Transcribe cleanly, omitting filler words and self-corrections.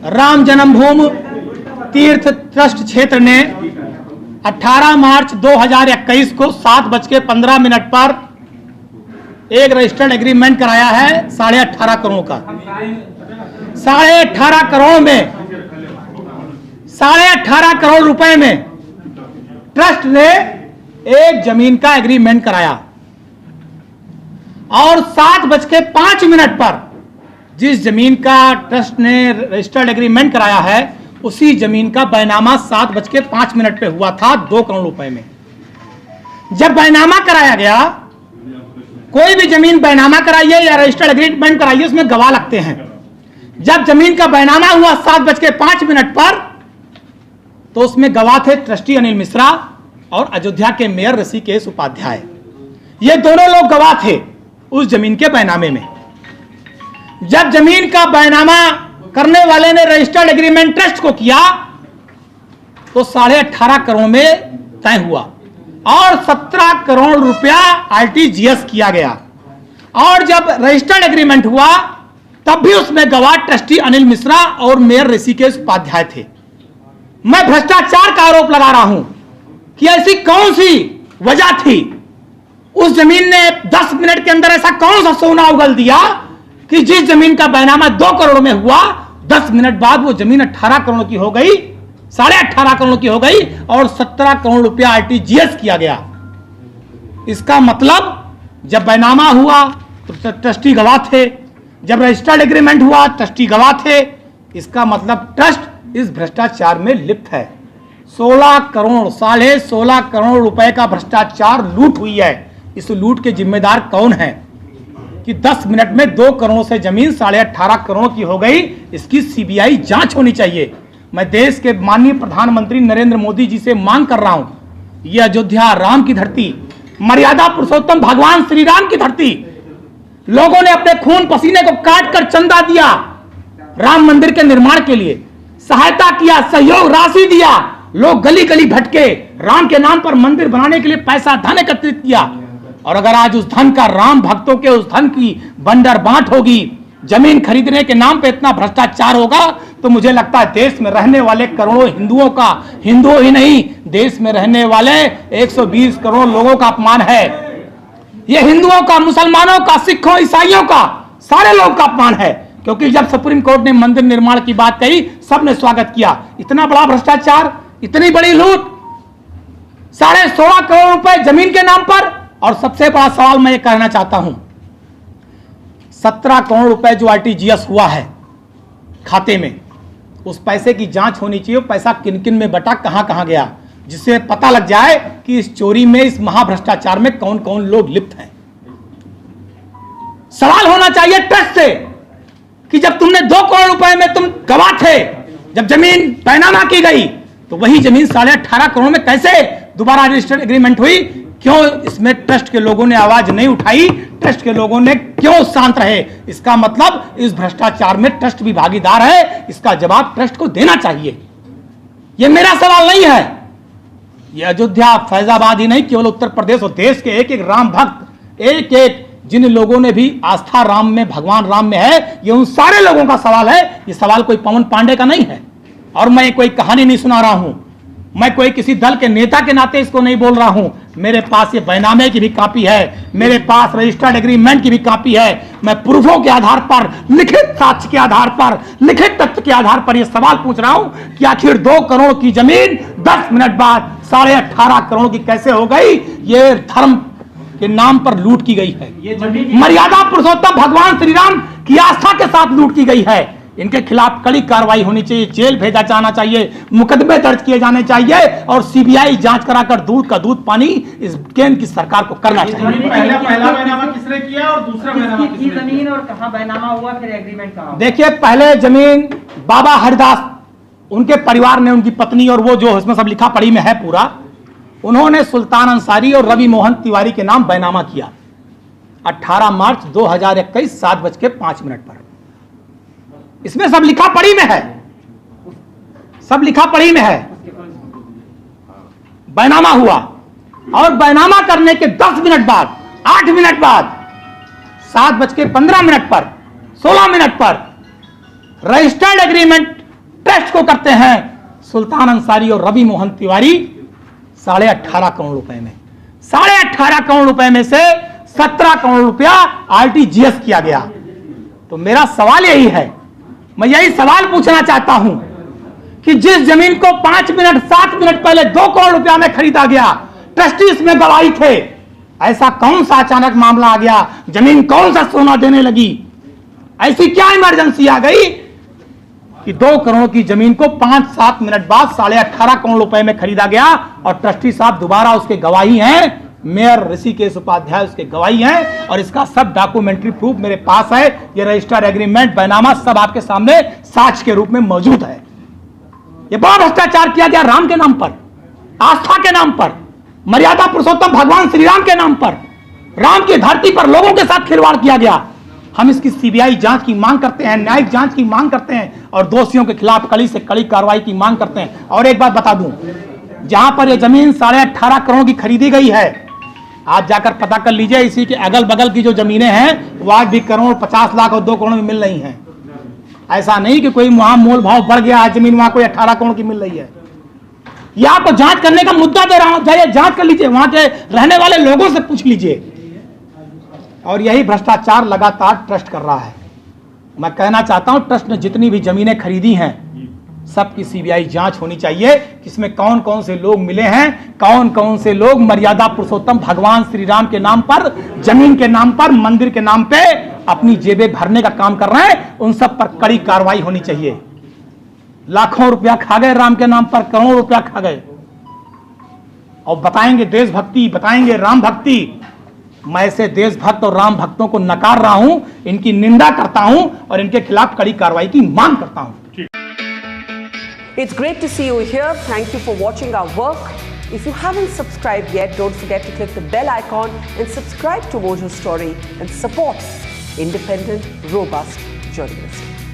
Ram Janmabhoomi Teerth trust क्षेत्र ने 18 मार्च 2021 को 7:15 पर एक रजिस्टर्ड एग्रीमेंट कराया है 18.5 करोड़ का। 18.5 करोड़ में 18.5 करोड़ रुपए में ट्रस्ट ने एक जमीन का एग्रीमेंट कराया और 7:05 पर जिस जमीन का ट्रस्ट ने रजिस्टर्ड एग्रीमेंट कराया है उसी जमीन का बैनामा 7:05 पे हुआ था 2 करोड़ रुपए में। जब बैनामा कराया गया, कोई भी जमीन बैनामा कराइए या रजिस्टर्ड एग्रीमेंट कराइए, उसमें गवाह लगते हैं। जब जमीन का बैनामा हुआ 7:05 पर तो उसमें गवाह थे ट्रस्टी अनिल मिश्रा और अयोध्या के मेयर ऋषिकेश उपाध्याय। ये दोनों लोग गवाह थे उस जमीन के बैनामे में। जब जमीन का बैनामा करने वाले ने रजिस्टर्ड एग्रीमेंट ट्रस्ट को किया तो 18.5 करोड़ में तय हुआ और 17 करोड़ रुपया आरटीजीएस किया गया। और जब रजिस्टर्ड एग्रीमेंट हुआ तब भी उसमें गवाह ट्रस्टी अनिल मिश्रा और मेयर ऋषिकेश उपाध्याय थे। मैं भ्रष्टाचार का आरोप लगा रहा हूं कि ऐसी कौन सी वजह थी, उस जमीन ने 10 मिनट के अंदर ऐसा कौन सा सोना उगल दिया कि जिस जमीन का बैनामा 2 करोड़ में हुआ 10 मिनट बाद वो जमीन 18 करोड़ की हो गई, 18.5 करोड़ की हो गई और 17 करोड़ रुपया आरटीजीएस किया गया। इसका मतलब जब बैनामा हुआ तो ट्रस्टी गवाह थे, जब रजिस्टर्ड एग्रीमेंट हुआ ट्रस्टी गवाह थे। इसका मतलब ट्रस्ट इस भ्रष्टाचार में लिप्त है। 16 करोड़ 16.5 करोड़ रुपए का भ्रष्टाचार लूट हुई है। इस लूट के जिम्मेदार कौन है कि 10 मिनट में 2 करोड़ से जमीन 18.5 करोड़ की हो गई? इसकी सीबीआई जांच होनी चाहिए। मैं देश के माननीय प्रधानमंत्री नरेंद्र मोदी जी से मांग कर रहा हूं, यह अयोध्या राम की धरती, मर्यादा पुरुषोत्तम भगवान श्री राम की धरती, लोगों ने अपने खून पसीने को काट कर चंदा दिया, राम मंदिर के निर्माण के लिए सहायता किया, सहयोग राशि दिया, लोग गली गली भटके, राम के नाम पर मंदिर बनाने के लिए पैसा धन एकत्रित किया। और अगर आज उस धन का, राम भक्तों के उस धन की बंडर बांट होगी, जमीन खरीदने के नाम पे इतना भ्रष्टाचार होगा, तो मुझे लगता है देश में रहने वाले करोड़ों हिंदुओं का, हिंदुओं ही नहीं, देश में रहने वाले 120 करोड़ लोगों का अपमान है। यह हिंदुओं का, मुसलमानों का, सिखों, ईसाइयों का, सारे लोगों का अपमान है। क्योंकि जब सुप्रीम कोर्ट ने मंदिर निर्माण की बात कही, सबने स्वागत किया। इतना बड़ा भ्रष्टाचार, इतनी बड़ी लूट, 16.5 करोड़ रुपए जमीन के नाम पर। और सबसे बड़ा सवाल मैं ये कहना चाहता हूं, 17 करोड़ रुपए जो आरटीजीएस हुआ है खाते में, उस पैसे की जांच होनी चाहिए। पैसा किन किन में बटा, कहां कहां गया, जिससे पता लग जाए कि इस चोरी में, इस महाभ्रष्टाचार में कौन कौन लोग लिप्त हैं। सवाल होना चाहिए ट्रस्ट से कि जब तुमने 2 करोड़ रुपए में तुम गवाह थे, जब जमीन बैनामा की गई, तो वही जमीन 18.5 करोड़ में कैसे दोबारा रजिस्टर्ड एग्रीमेंट हुई? क्यों इसमें ट्रस्ट के लोगों ने आवाज नहीं उठाई? ट्रस्ट के लोगों ने क्यों शांत रहे? इसका मतलब इस भ्रष्टाचार में ट्रस्ट भी भागीदार है। इसका जवाब ट्रस्ट को देना चाहिए। यह मेरा सवाल नहीं है। यह अयोध्या, फैजाबाद ही नहीं, केवल उत्तर प्रदेश और देश के एक एक राम भक्त, एक एक जिन लोगों ने भी आस्था राम में, भगवान राम में है, ये उन सारे लोगों का सवाल है। ये सवाल कोई पवन पांडे का नहीं है। और मैं कोई कहानी नहीं सुना रहा हूं, मैं कोई किसी दल के नेता के नाते इसको नहीं बोल रहा हूं। मेरे पास ये बैनामे की भी कॉपी है, मेरे पास रजिस्टर्ड एग्रीमेंट की भी कॉपी है। मैं प्रूफों के आधार पर, लिखित साक्ष्य के आधार पर, लिखित तथ्य के आधार पर यह सवाल पूछ रहा हूं कि आखिर 2 करोड़ की जमीन 10 मिनट बाद 18.5 करोड़ की कैसे हो गई? ये धर्म के नाम पर लूट की गई है। मर्यादा पुरुषोत्तम भगवान श्री राम की आस्था के साथ लूट की गई है। इनके खिलाफ कड़ी कार्रवाई होनी चाहिए, जेल भेजा जाना चाहिए, मुकदमे दर्ज किए जाने चाहिए और सीबीआई जांच कराकर दूध का दूध पानी इस केंद्र की सरकार को करना चाहिए। पहला बैनामा किसने किया और दूसरा बैनामा किसने किया? जमीन और कहां बैनामा हुआ, फिर एग्रीमेंट कहां? देखिए, पहले जमीन बाबा हरिदास, उनके परिवार ने, उनकी पत्नी और वो जो इसमें सब लिखा पढ़ी में है पूरा, उन्होंने सुल्तान अंसारी और रवि मोहन तिवारी के नाम बैनामा किया 18 मार्च 2021 7:05 पर। इसमें सब लिखा पढ़ी में है, सब लिखा पढ़ी में है। बैनामा हुआ और बैनामा करने के 10 मिनट बाद, 8 मिनट बाद, 7:15 पर, 16 मिनट पर रजिस्टर्ड एग्रीमेंट ट्रस्ट को करते हैं सुल्तान अंसारी और रवि मोहन तिवारी 18.5 करोड़ रुपए में। 18.5 करोड़ रुपए में से 17 करोड़ रुपया आरटीजीएस किया गया। तो मेरा सवाल यही है, मैं यही सवाल पूछना चाहता हूं कि जिस जमीन को 5 मिनट 7 मिनट पहले 2 करोड़ रुपया में खरीदा गया, ट्रस्टी इसमें गवाही थे, ऐसा कौन सा अचानक मामला आ गया, जमीन कौन सा सोना देने लगी, ऐसी क्या इमरजेंसी आ गई कि 2 करोड़ की जमीन को 5-7 मिनट बाद 18.5 करोड़ रुपए में खरीदा गया। और ट्रस्टी साहब दोबारा उसके गवाही हैं, मेयर ऋषिकेश उपाध्याय उसके गवाही हैं, और इसका सब डॉक्यूमेंट्री प्रूफ मेरे पास है। ये रजिस्टर्ड एग्रीमेंट बैनामा सब आपके सामने साक्ष्य के रूप में मौजूद है। ये बड़ा भ्रष्टाचार किया गया राम के नाम पर, आस्था के नाम पर, मर्यादा पुरुषोत्तम भगवान श्री राम के नाम पर, राम की धरती पर लोगों के साथ खिलवाड़ किया गया। हम इसकी सीबीआई जांच की मांग करते हैं, न्यायिक जांच की मांग करते हैं, और दोषियों के खिलाफ कड़ी से कड़ी कार्रवाई की मांग करते हैं। और एक बात बता दूं, जहां पर यह जमीन 18.5 करोड़ की खरीदी गई है, आप जाकर पता कर लीजिए, इसी के अगल बगल की जो जमीनें हैं वो आज भी करोड़ 50 लाख और 2 करोड़ में मिल रही हैं। ऐसा नहीं कि कोई वहां मोल भाव बढ़ गया, आज जमीन वहां कोई 18 करोड़ की मिल रही है। यह आपको जांच करने का मुद्दा दे रहा हूं, जाइए जांच कर लीजिए, वहां के रहने वाले लोगों से पूछ लीजिए। और यही भ्रष्टाचार लगातार ट्रस्ट कर रहा है। मैं कहना चाहता हूं, ट्रस्ट ने जितनी भी जमीनें खरीदी हैं सबकी सीबीआई जांच होनी चाहिए, किसमें कौन कौन से लोग मिले हैं, कौन कौन से लोग मर्यादा पुरुषोत्तम भगवान श्री राम के नाम पर, जमीन के नाम पर, मंदिर के नाम पे अपनी जेबें भरने का काम कर रहे हैं, उन सब पर कड़ी कार्रवाई होनी चाहिए। लाखों रुपया खा गए राम के नाम पर, करोड़ों रुपया खा गए, और बताएंगे देशभक्ति, बताएंगे राम भक्ति। मैं ऐसे देशभक्त और राम भक्तों को नकार रहा हूं, इनकी निंदा करता हूं और इनके खिलाफ कड़ी कार्रवाई की मांग करता हूं। It's great to see you here. Thank you for watching our work. If you haven't subscribed yet, don't forget to click the bell icon and subscribe to Mojo Story and support independent, robust journalism.